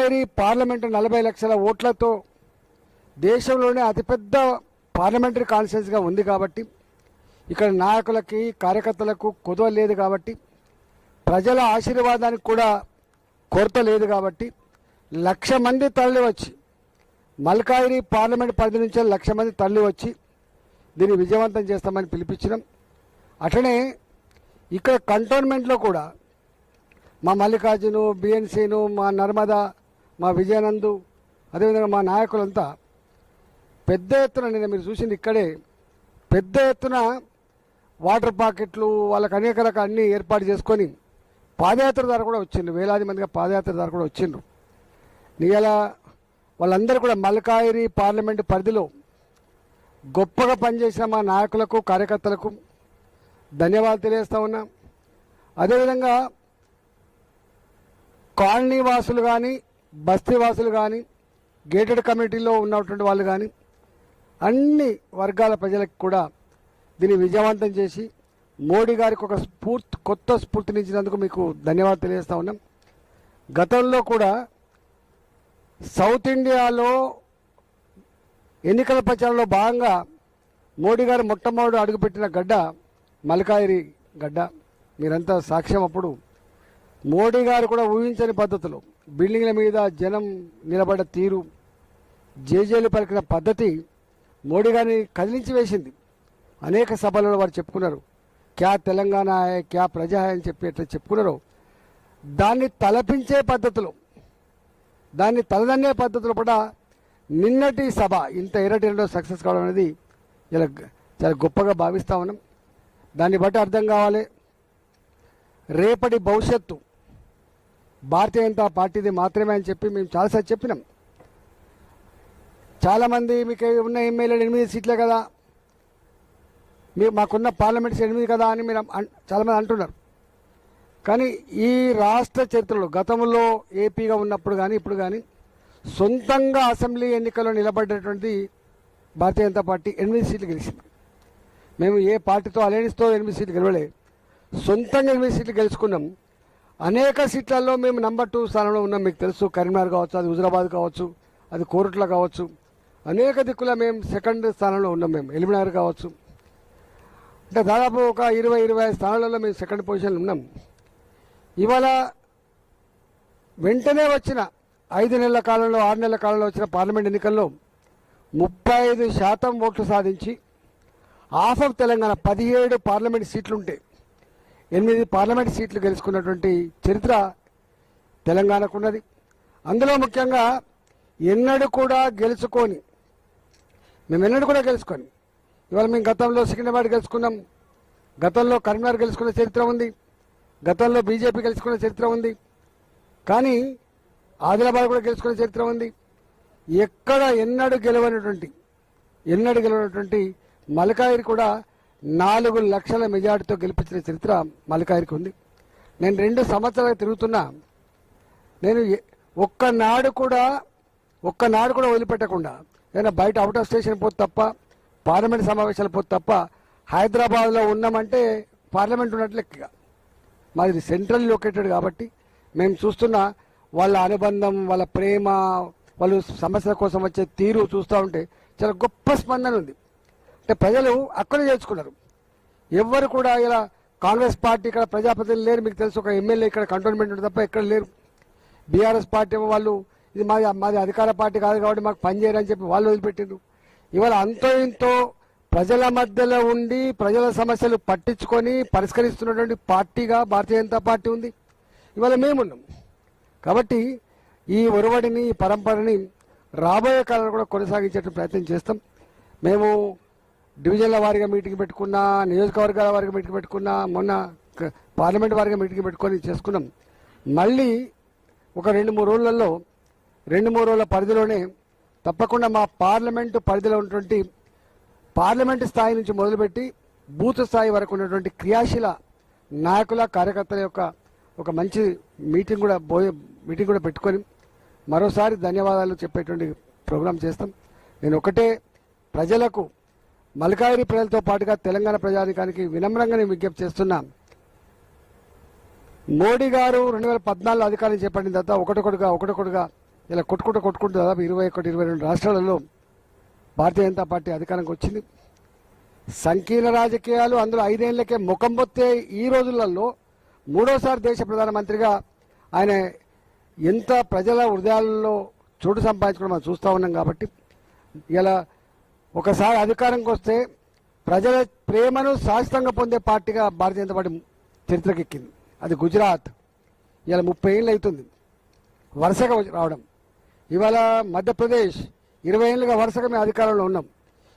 మల్కాయిరి parliament 40 లక్షల ఓట్లతో దేశంలోనే అతిపెద్ద పార్లమెంటరీ కాన్స్టిట్యున్సీగా ఉంది కాబట్టి ఇక్కడ నాయకులకి కార్యకర్తలకు కొదవ లేదు కాబట్టి ప్రజల ఆశీర్వాదానికి కూడా కొరత లేదు కాబట్టి 1,00,000 మంది తరలి వచ్చి మల్కాయిరి పార్లమెంట్ పరిధి నుంచి 1,00,000 మంది తరలి వచ్చి దీన్ని విజయవంతం చేస్తామని పిలిపించినాం. అట్లనే ఇక్కడ కంటోన్మెంట్లో కూడా మా మల్లికార్జును, బిఎన్సీను, మా నర్మదా, మా విజయానందు, అదేవిధంగా మా నాయకులంతా పెద్ద ఎత్తున, నిన్న మీరు చూసింది ఇక్కడే పెద్ద ఎత్తున వాటర్ ప్యాకెట్లు వాళ్ళకి అనేక రకాల అన్నీ ఏర్పాటు చేసుకొని పాదయాత్ర ద్వారా కూడా వచ్చిండ్రు. వేలాది మందిగా పాదయాత్ర ద్వారా కూడా వచ్చిండ్రు. ఇలా వాళ్ళందరూ కూడా మల్కాయిరి పార్లమెంటు పరిధిలో గొప్పగా పనిచేసిన మా నాయకులకు కార్యకర్తలకు ధన్యవాదాలు తెలియజేస్తా ఉన్నా. అదేవిధంగా కాలనీ వాసులు కానీ, బస్తీ వాసులు కానీ, గేటెడ్ కమ్యూనిటీలో ఉన్నటువంటి వాళ్ళు కానీ అన్ని వర్గాల ప్రజలకు కూడా దీన్ని విజయవంతం చేసి మోడీ గారికి ఒక కొత్త స్ఫూర్తినిచ్చినందుకు మీకు ధన్యవాదాలు తెలియజేస్తా ఉన్నాం. గతంలో కూడా సౌత్ ఇండియాలో ఎన్నికల ప్రచారంలో భాగంగా మోడీ గారు మొట్టమొదటి అడుగుపెట్టిన గడ్డ మల్కాయిరి గడ్డ. మీరంతా సాక్ష్యం. అప్పుడు మోడీ గారు కూడా ఊహించని పద్ధతిలో బిల్డింగ్ల మీద జనం నిలబడ్డ తీరు, జేజేలు పలికిన పద్ధతి మోడీ గారిని కదిలించి వేసింది. అనేక సభలలో వారు చెప్పుకున్నారు, క్యా తెలంగాణ హై, క్యా ప్రజా హై అని చెప్పి ఎట్లా చెప్పుకున్నారో దాన్ని తలపించే పద్ధతిలో, దాన్ని తలదన్నే పద్ధతిలో కూడా నిన్నటి సభ ఇంత ఎరటిలో సక్సెస్ కావడం అనేది ఇలా చాలా గొప్పగా భావిస్తూ ఉన్నాం. దాన్ని బట్టి అర్థం కావాలి, రేపటి భవిష్యత్తు భారతీయ జనతా పార్టీది మాత్రమే అని చెప్పి మేము చాలాసార్లు చెప్పినాం. చాలామంది మీకు ఉన్న ఎమ్మెల్యేలు 8 సీట్లే కదా, మీరు మాకున్న పార్లమెంట్స్ 8 కదా అని మీరు చాలామంది అంటున్నారు. కానీ ఈ రాష్ట్ర చరిత్రలో గతంలో ఏపీగా ఉన్నప్పుడు కానీ ఇప్పుడు కానీ సొంతంగా అసెంబ్లీ ఎన్నికల్లో నిలబడ్డటువంటి భారతీయ జనతా పార్టీ 8 సీట్లు గెలిచింది. మేము ఏ పార్టీతో అలయన్స్తో 8 సీట్లు గెలవలే, సొంతంగా 8 సీట్లు గెలుచుకున్నాం. అనేక సీట్లలో మేము నెంబర్ 2 స్థానంలో ఉన్నాం. మీకు తెలుసు, కరీంనగర్ కావచ్చు, అది హుజరాబాద్ కావచ్చు, అది కోరుట్ల కావచ్చు, అనేక దిక్కుల మేము సెకండ్ స్థానంలో ఉన్నాం. మేము ఎలిమినగర్ కావచ్చు, అంటే దాదాపు ఒక 20-25 స్థానాలలో మేము సెకండ్ పొజిషన్లో ఉన్నాం. ఇవాళ వెంటనే వచ్చిన 5 నెలల కాలంలో 6 నెలల కాలంలో వచ్చిన పార్లమెంట్ ఎన్నికల్లో 35% ఓట్లు సాధించి హాఫ్ ఆఫ్ తెలంగాణ 17 పార్లమెంట్ సీట్లుంటే 8 పార్లమెంట్ సీట్లు గెలుచుకున్నటువంటి చరిత్ర తెలంగాణకు ఉన్నది. అందులో ముఖ్యంగా ఎన్నడూ కూడా గెలుచుకొని ఇవాళ మేము గతంలో సికింద్రాబాద్ గెలుచుకున్నాం, గతంలో కరీంనగర్ గెలుచుకున్న చరిత్ర ఉంది, గతంలో బీజేపీ గెలుచుకున్న చరిత్ర ఉంది, కానీ ఆదిలాబాద్ కూడా గెలుచుకున్న చరిత్ర ఉంది. ఎక్కడ ఎన్నడూ గెలవనటువంటి మల్కాయిరి కూడా 4 లక్షల మెజార్టీతో గెలిపించిన చరిత్ర మల్కాయిరికి ఉంది. నేను 2 సంవత్సరాలు తిరుగుతున్నా, నేను ఒక్కనాడు కూడా వదిలిపెట్టకుండా ఏదైనా బయట అవుట్ ఆఫ్ స్టేషన్ పోతే తప్ప, పార్లమెంట్ సమావేశాలు పోతే తప్ప హైదరాబాద్లో ఉన్నామంటే పార్లమెంట్ ఉన్నట్లు లెక్కగా. మాది సెంట్రల్ లొకేటెడ్ కాబట్టి మేము చూస్తున్న వాళ్ళ అనుబంధం, వాళ్ళ ప్రేమ, వాళ్ళు సమస్యల కోసం వచ్చే తీరు చూస్తూ ఉంటే చాలా గొప్ప స్పందన ఉంది. అంటే ప్రజలు అక్కడే చేర్చుకున్నారు. ఎవ్వరు కూడా ఇలా కాంగ్రెస్ పార్టీ ఇక్కడ ప్రజాప్రతినిధులు లేరు. మీకు తెలుసు, ఒక ఎమ్మెల్యే ఇక్కడ కంటోన్మెంట్ ఉంటుంది తప్ప ఎక్కడ లేరు. బీఆర్ఎస్ పార్టీ వాళ్ళు ఇది మాది అధికార పార్టీ కాదు కాబట్టి మాకు పనిచేయరని చెప్పి వాళ్ళు వదిలిపెట్టిండ్రు. ఇవాళ అంతో ఇంతో ప్రజల మధ్యలో ఉండి ప్రజల సమస్యలు పట్టించుకొని పరిష్కరిస్తున్నటువంటి పార్టీగా భారతీయ జనతా పార్టీ ఉంది. ఇవాళ మేమున్నాం కాబట్టి ఈ ఒరవడిని, ఈ పరంపరని రాబోయే కాలంలో కూడా కొనసాగించే ప్రయత్నం చేస్తాం. మేము డివిజన్ల వారిగా మీటింగ్ పెట్టుకున్నా, నియోజకవర్గాల వారిగా మీటింగ్ పెట్టుకున్నా, మొన్న పార్లమెంట్ వారిగా మీటింగ్ పెట్టుకొని చేసుకున్నాం. మళ్ళీ ఒక 2-3 రోజులలో 2-3 రోజుల పరిధిలోనే తప్పకుండా మా పార్లమెంటు పరిధిలో ఉన్నటువంటి పార్లమెంటు స్థాయి నుంచి మొదలుపెట్టి బూత్ స్థాయి వరకు ఉన్నటువంటి క్రియాశీల నాయకుల, కార్యకర్తల యొక్క ఒక మంచి మీటింగ్ కూడా పెట్టుకొని మరోసారి ధన్యవాదాలు చెప్పేటువంటి ప్రోగ్రాం చేస్తాం. నేను ఒకటే ప్రజలకు, మల్కాయిరి ప్రజలతో పాటుగా తెలంగాణ ప్రజానికానికి వినమ్రంగా నేను విజ్ఞప్తి చేస్తున్నా. మోడీ గారు 2014 అధికారం చేపట్టిన తర్వాత ఒకటొకటిగా ఇలా కొట్టుకుంటూ దాదాపు 21-22 రాష్ట్రాలలో భారతీయ జనతా పార్టీ అధికారంకి వచ్చింది. సంకీర్ణ రాజకీయాలు అందులో 5 ఏళ్లకే ముఖం పొత్తే ఈ రోజులలో మూడోసారి దేశ ప్రధానమంత్రిగా ఆయన ఎంత ప్రజల హృదయాలలో చోటు సంపాదించుకోవడం మనం చూస్తూ ఉన్నాం. కాబట్టి ఇలా ఒకసారి అధికారంకి వస్తే ప్రజల ప్రేమను శాశ్వతంగా పొందే పార్టీగా భారతీయ జనతా పార్టీ చరిత్రకెక్కింది. అది గుజరాత్ ఇలా 30 ఏళ్ళు అవుతుంది వరుసగా రావడం. ఇవాళ మధ్యప్రదేశ్ 20 ఏళ్ళుగా వరుసగా మేము అధికారంలో ఉన్నాం.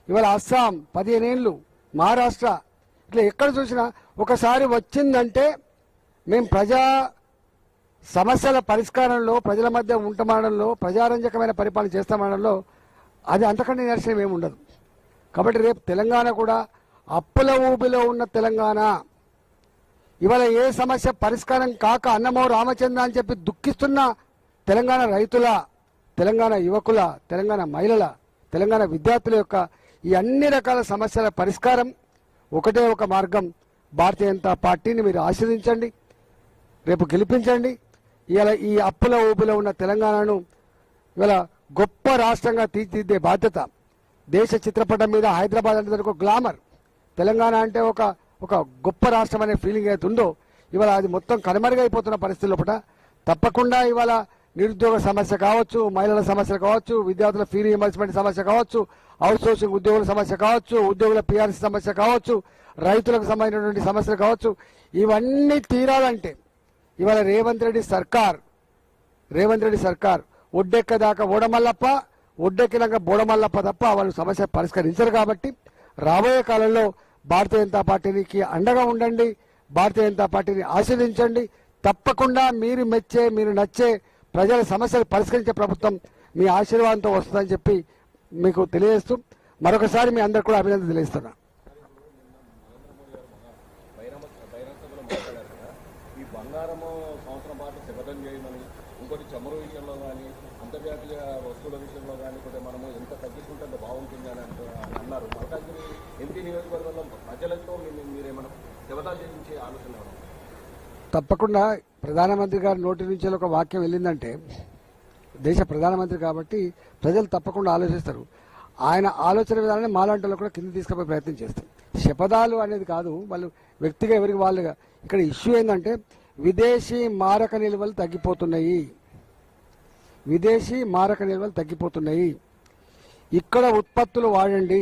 ఇవాళ అస్సాం 15 ఏళ్ళు, మహారాష్ట్ర ఇట్లా ఎక్కడ చూసినా ఒకసారి వచ్చిందంటే మేము ప్రజా సమస్యల పరిష్కారంలో, ప్రజల మధ్య ఉంటమాడంలో, ప్రజారంజకమైన పరిపాలన చేస్తామనడంలో అది అంతకంటే నిరసనం ఏమి ఉండదు. కాబట్టి రేపు తెలంగాణ కూడా అప్పుల ఊబిలో ఉన్న తెలంగాణ, ఇవాళ ఏ సమస్య పరిష్కారం కాక అన్నమో రామచంద్ర అని చెప్పి దుఃఖిస్తున్న తెలంగాణ రైతుల, తెలంగాణ యువకుల, తెలంగాణ మహిళల, తెలంగాణ విద్యార్థుల యొక్క ఈ అన్ని రకాల సమస్యల పరిష్కారం ఒకటే ఒక మార్గం. భారతీయ జనతా పార్టీని మీరు ఆశీర్వదించండి, రేపు గెలిపించండి. ఇవాళ ఈ అప్పుల ఊబిలో ఉన్న తెలంగాణను ఇవాళ గొప్ప రాష్ట్రంగా తీర్చిదిద్దే బాధ్యత దేశ చిత్రపటం మీద హైదరాబాద్ అంటే ఒక గ్లామర్, తెలంగాణ అంటే ఒక గొప్ప రాష్ట్రం అనే ఫీలింగ్ అయితే ఉందో ఇవాళ అది మొత్తం కనుమరుగైపోతున్న పరిస్థితుల లోపల తప్పకుండా ఇవాళ నిరుద్యోగ సమస్య కావచ్చు, మహిళల సమస్యలు కావచ్చు, విద్యార్థుల ఫీ రీయింబర్స్మెంట్ సమస్య కావచ్చు, అవుట్ సోర్సింగ్ ఉద్యోగుల సమస్య కావచ్చు, ఉద్యోగుల పీఆర్సీ సమస్య కావచ్చు, రైతులకు సంబంధించినటువంటి సమస్యలు కావచ్చు, ఇవన్నీ తీరాలంటే ఇవాళ రేవంత్ రెడ్డి సర్కార్ ఒడ్డెక్కదాకా ఓడమల్లప్ప, ఒడ్డెక్కినాక బోడమల్లప్ప తప్ప వాళ్ళు సమస్య పరిష్కరించరు. కాబట్టి రాబోయే కాలంలో భారతీయ జనతా పార్టీకి అండగా ఉండండి, భారతీయ జనతా పార్టీని ఆశీర్వదించండి. తప్పకుండా మీరు మెచ్చే, మీరు నచ్చే ప్రజల సమస్యలు పరిష్కరించే ప్రభుత్వం మీ ఆశీర్వాదంతో వస్తుందని చెప్పి మీకు తెలియజేస్తూ మరొకసారి మీ అందరు కూడా అభినందన తెలియజేస్తున్నా. ఈ బంగారము సంవత్సరం పాటు శపథం చేయమని, ఇంకోటి చమురు విషయంలో కానీ, అంతర్జాతీయ వస్తువుల విషయంలో కానీ కూడా మనము ఎంత తగ్గించుకుంటే బాగుంటుంది అని అన్నారు. మల్కాజ్గిరి ఎంపీ నియోజకవర్గంలో ప్రజలతో మీరేమన్నా శపథాలు చేయించే ఆలోచన? తప్పకుండా ప్రధానమంత్రి గారి నోటి నుంచి ఒక వాక్యం వెళ్ళిందంటే దేశ ప్రధానమంత్రి కాబట్టి ప్రజలు తప్పకుండా ఆలోచిస్తారు. ఆయన ఆలోచన విధానాన్ని మాలాంటి కూడా కింద తీసుకుపోయే ప్రయత్నం చేస్తారు. శపథాలు అనేది కాదు, వాళ్ళు వ్యక్తిగా ఎవరికి వాళ్ళుగా. ఇక్కడ ఇష్యూ ఏంటంటే విదేశీ మారక నిల్వలు తగ్గిపోతున్నాయి. ఇక్కడ ఉత్పత్తులు వాడండి.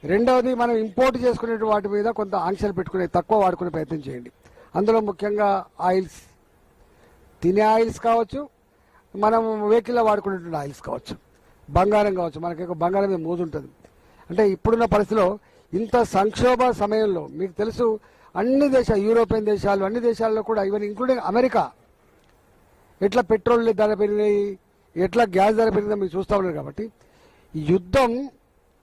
రెండవది, మనం ఇంపోర్ట్ చేసుకునే వాటి మీద కొంత ఆంక్షలు పెట్టుకునే, తక్కువ వాడుకునే ప్రయత్నం చేయండి. అందులో ముఖ్యంగా ఆయిల్స్, తినే ఆయిల్స్ కావచ్చు, మనం వెహికల్లో వాడుకునేటువంటి ఆయిల్స్ కావచ్చు, బంగారం కావచ్చు. మనకి బంగారం మీద మోజు ఉంటుంది. అంటే ఇప్పుడున్న పరిస్థితిలో ఇంత సంక్షోభ సమయంలో మీకు తెలుసు అన్ని దేశాలు, యూరోపియన్ దేశాలు, అన్ని దేశాల్లో కూడా ఈవెన్ ఇంక్లూడింగ్ అమెరికా ఎట్లా పెట్రోల్ ధర పెరిగినాయి, ఎట్లా గ్యాస్ ధర పెరిగిందో మీరు చూస్తూ ఉన్నారు. కాబట్టి యుద్ధం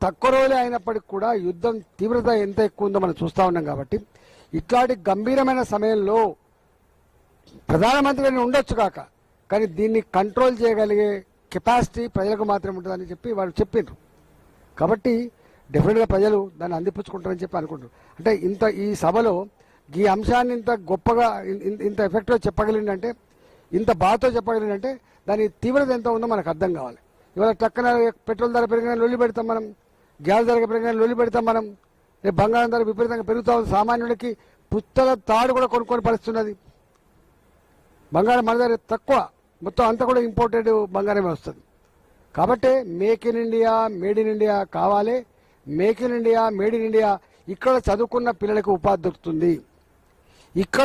తక్కువ రోజులే అయినప్పటికీ కూడా యుద్ధం తీవ్రత ఎంత ఎక్కువ ఉందో మనం చూస్తూ ఉన్నాం. కాబట్టి ఇట్లాంటి గంభీరమైన సమయంలో ప్రధానమంత్రి ఉండొచ్చు కాక, కానీ దీన్ని కంట్రోల్ చేయగలిగే కెపాసిటీ ప్రజలకు మాత్రమే ఉంటుందని చెప్పి వాళ్ళు చెప్పిండ్రు. కాబట్టి డెఫినెట్గా ప్రజలు దాన్ని అందిపుచ్చుకుంటారని చెప్పి అనుకుంటారు. అంటే ఈ సభలో ఈ అంశాన్ని ఇంత గొప్పగా, ఇంత ఎఫెక్ట్గా చెప్పగలిగిందంటే, ఇంత బాధతో చెప్పగలిగిందంటే దాని తీవ్రత ఎంత ఉందో మనకు అర్థం కావాలి. ఇవాళ టక్కన పెట్రోల్ ధర పెరిగిన లొల్లి పెడతాం మనం, గ్యాస్ ధర పెరిగిన లొల్లి పెడతాం మనం, బంగారం ధర విపరీతంగా పెరుగుతూ ఉంది. సామాన్యుడికి పుస్తల తాడు కూడా కొనుక్కొని పరిస్థితున్నది. బంగారం మన దగ్గర తక్కువ, మొత్తం అంతా కూడా ఇంపోర్టెడ్ బంగారమే వస్తుంది. కాబట్టి make in India, made in India కావాలి. Make in India, made in India ఇక్కడ చదువుకున్న పిల్లలకు ఉపాధి దొరుకుతుంది. ఇక్కడ